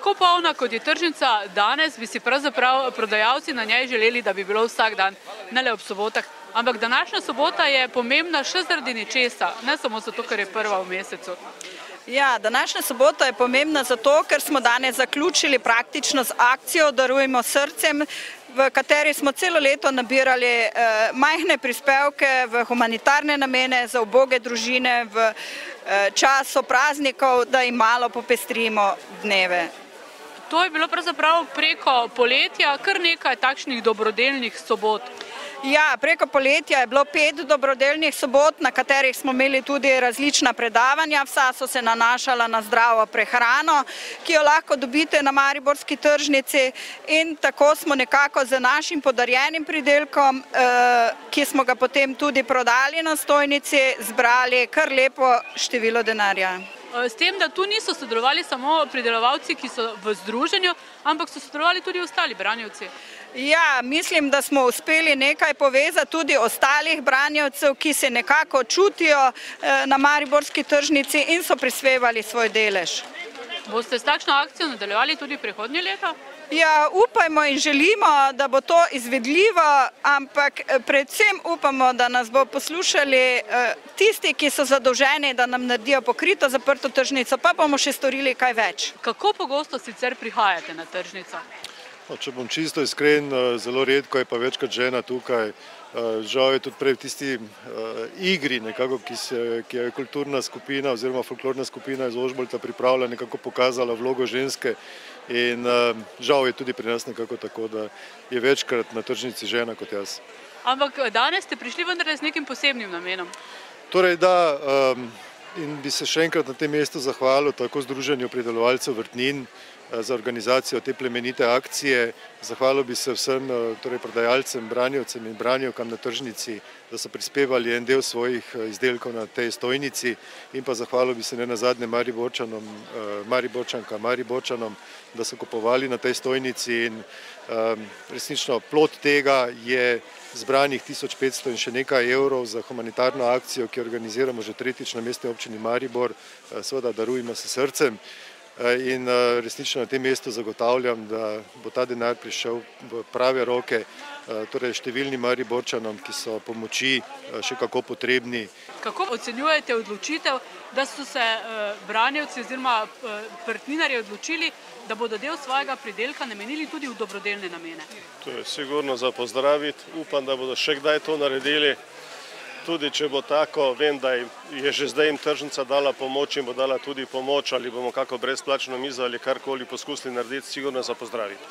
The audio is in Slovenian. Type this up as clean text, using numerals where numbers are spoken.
Tako polna, kot je tržnica danes, bi si pravzaprav prodajalci na njej želeli, da bi bilo vsak dan, ne le ob sobotah. Ampak današnja sobota je pomembna še zaradi nečesa, ne samo zato, ker je prva v mesecu. Ja, današnja sobota je pomembna zato, ker smo danes zaključili praktično z akcijo Darujmo srcem, v kateri smo celo leto nabirali majhne prispevke v humanitarne namene za uboge družine v času praznikov, da jim malo popestrimo dneve. To je bilo pravzaprav preko poletja kar nekaj takšnih dobrodelnih sobot. Ja, preko poletja je bilo 5 dobrodelnih sobot, na katerih smo imeli tudi različna predavanja. Vsa so se nanašala na zdravo prehrano, ki jo lahko dobite na mariborski tržnici, in tako smo nekako z našim podarjenim pridelkom, ki smo ga potem tudi prodali na stojnici, zbrali kar lepo število denarja. S tem, da tu niso sodelovali samo pridelovalci, ki so v združenju, ampak so sodelovali tudi ostali branjevci. Ja, mislim, da smo uspeli nekaj povezati tudi ostalih branjevcev, ki se nekako čutijo na mariborski tržnici in so prispevali svoj delež. Boste s takšno akcijo nadaljevali tudi prihodnje leto? Ja, upajmo in želimo, da bo to izvedljivo, ampak predvsem upamo, da nas bo poslušali tisti, ki so zadolženi, da nam naredijo pokrito zaprto tržnico, pa bomo še storili kaj več. Kako pogosto sicer prihajate na tržnico? Če bom čisto iskren, zelo redko je pa večkrat žena tukaj. Žal je tudi prej v tisti igri, nekako, ki je kulturna skupina oziroma folklorna skupina iz Ožbolta pripravila, nekako pokazala vlogo ženske, in žal je tudi pri nas nekako tako, da je večkrat na tržnici žena kot jaz. Ampak danes ste prišli vendarle z nekim posebnim namenom. Torej da, in bi se še enkrat na tem mestu zahvalil tako Združenju pridelovalcev vrtnin za organizacijo te plemenite akcije. Zahvalil bi se vsem prodajalcem, branjevcem in branjevkam na tržnici, da so prispevali en del svojih izdelkov na tej stojnici, in pa zahvalil bi se nenazadnje Mariborčankam, Mariborčanom, da so kupovali na tej stojnici, in resnično plod tega je zbranih 1500 in še nekaj evrov za humanitarno akcijo, ki jo organiziramo že tretjič na Mestni občini Maribor, seveda Darujmo se srcem. In resnično na tem mestu zagotavljam, da bo ta denar prišel v prave roke, torej številnim Mariborčanom, ki so pomoči še kako potrebni. Kako ocenjujete odločitev, da so se branjevci oziroma vrtninarji odločili, da bodo del svojega pridelka namenili tudi v dobrodelne namene? To je sigurno za pozdraviti. Upam, da bodo še kdaj to naredili. Tudi če bo tako, vem, da je že zdaj jim tržnica dala pomoč in bo dala tudi pomoč, ali bomo kako brezplačno mizo ali karkoli poskusili narediti, sigurno za pozdraviti.